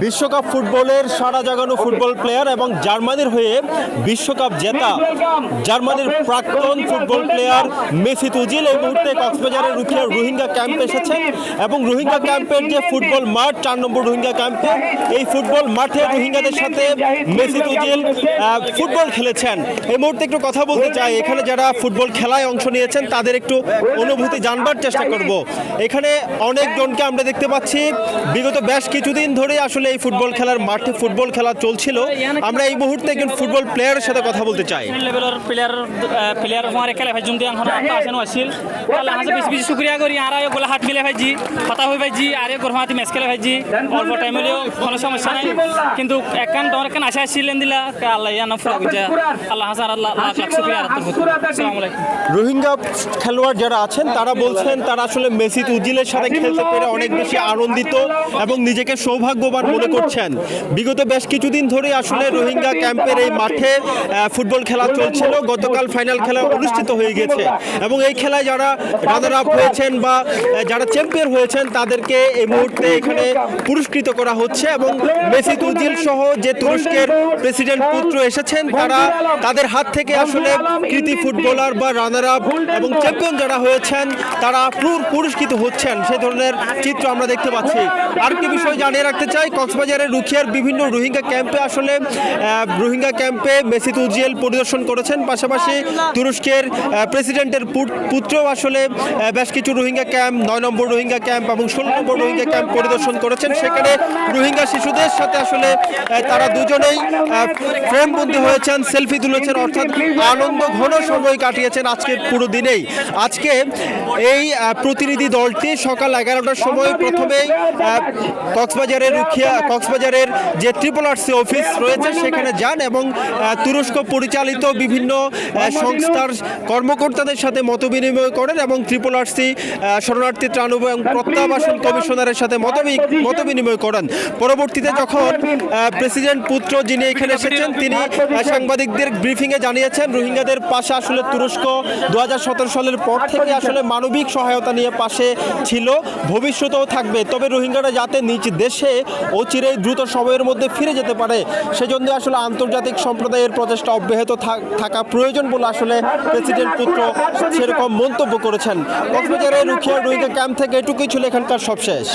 বিশ্বকাপ ফুটবলের সারা জাগানো ফুটবল প্লেয়ার এবং জার্মানির হয়ে বিশ্বকাপ জেতা জার্মানির প্রাক্তন ফুটবল প্লেয়ার মেসুত ওজিল এই মুহূর্তে কক্সবাজারের রুখিয়ার রোহিঙ্গা ক্যাম্পে এসেছেন এবং রোহিঙ্গা ক্যাম্পের যে ফুটবল মাঠ 4 নম্বর রোহিঙ্গা ক্যাম্পে এই ফুটবল মাঠে রোহিঙ্গাদের সাথে মেসুত ওজিল ফুটবল খেলেছেন। এই মুহূর্তে একটু কথা বলতে চাই, এখানে যারা ফুটবল খেলায় অংশ নিয়েছেন তাদের একটু অনুভূতি জানবার চেষ্টা করব। এখানে অনেকজনকে আমরা দেখতে পাচ্ছি, বিগত বেশ কিছুদিন ধরে আসলে এই ফুটবল খেলার মাঠে ফুটবল খেলা চলছিল। আমরা এই মুহূর্তে একজন ফুটবল প্লেয়ারের সাথে কথা বলতে চাই। লেভেলের প্লেয়ার হওয়ার খেলা ভাই জুমদি এখন আসেন আসিল আল্লাহ হাসে বেশি বেশি শুকরিয়া করি আর আয়ো গোলা হাত মিলে ভাইজি কথা হই ভাইজি আর এ গরমাতি ম্যাচ খেলে ভাইজি অল্প টাইম হলেও কোনো সমস্যা নাই, কিন্তু একখান তোমার একখান আশা আসছিলেন দিলা আল্লাহ ইয়ানা ফুরা বুঝা আল্লাহ হাসান আল্লাহ লাখ লাখ শুকরিয়া আসসালামু আলাইকুম। রোহিঙ্গা খেলোয়াড় যারা আছেন তারা বলছেন তারা আসলে মেসুত ওজিলের সাথে খেলতে পেরে অনেক বেশি আনন্দিত এবং নিজেকে সৌভাগ্যবান মনে করছেন। বিগত বেশ কিছুদিন ধরে আসলে রোহিঙ্গা ক্যাম্পের এই মাঠে ফুটবল খেলা চলছিল। গতকাল ফাইনাল খেলা অনুষ্ঠিত হয়ে গেছে এবং এই খেলায় যারা রানার আপ হয়েছেন বা যারা চ্যাম্পিয়ন হয়েছেন তাদেরকে এই মুহূর্তে এখানে পুরস্কৃত করা হচ্ছে এবং মেসুত ওজিল সহ যে তুরস্কের প্রেসিডেন্ট পুত্র এসেছেন তারা তাদের হাত থেকে আসলে কৃতি ফুটবলার বা রানার আপ এবং চ্যাম্পিয়ন যারা হয়েছেন তারা পুরস্কৃত হচ্ছেন, সেই ধরনের চিত্র আমরা দেখতে পাচ্ছি। আরেকটি বিষয় জানিয়ে রাখতে চাই, কক্সবাজারের রুখিয়ার বিভিন্ন রোহিঙ্গা ক্যাম্পে আসলে রোহিঙ্গা ক্যাম্পে মেসুত ওজিল পরিদর্শন করেছেন, পাশাপাশি তুরস্কের প্রেসিডেন্টের পুত্রও আসলে বেশ কিছু রোহিঙ্গা ক্যাম্প 9 নম্বর রোহিঙ্গা ক্যাম্প এবং 16 নম্বর রোহিঙ্গা ক্যাম্প পরিদর্শন করেছেন। সেখানে রোহিঙ্গা শিশুদের সাথে আসলে তারা দুজনেই ফ্রেমবন্দি হয়েছেন, সেলফি তুলেছেন, অর্থাৎ আনন্দ ঘন সময় কাটিয়েছেন আজকের পুরো দিনেই। আজকে এই প্রতিনিধি দলটি সকাল 11টার সময় প্রথমেই কক্সবাজারের যে RRRC অফিস রয়েছে সেখানে যান এবং তুরস্ক পরিচালিত বিভিন্ন সংস্থার কর্মকর্তাদের সাথে মতবিনিময় করেন এবং RRRC শরণার্থী ত্রাণ এবং প্রত্যাবাসন কমিশনারের সাথে মতবিনিময় করেন। পরবর্তীতে যখন প্রেসিডেন্ট পুত্র যিনি এখানে এসেছেন তিনি সাংবাদিকদের ব্রিফিংয়ে জানিয়েছেন রোহিঙ্গাদের পাশে আসলে তুরস্ক 2017 সালের পর থেকে আসলে মানবিক সহায়তা নিয়ে পাশে ছিল, ভবিষ্যতেও থাকবে, তবে রোহিঙ্গারা যাতে নিজ দেশে অচিরেই দ্রুত সময়ের মধ্যে ফিরে যেতে পারে সেজন্য আসলে আন্তর্জাতিক সম্প্রদায়ের প্রচেষ্টা অব্যাহত থাকা প্রয়োজন বলে আসলে প্রেসিডেন্ট পুত্র সেরকম মন্তব্য করেছেন। কক্সবাজারের রুখিয়া রোহিঙ্গা ক্যাম্প থেকে এটুকুই ছিল এখানকার সবশেষ।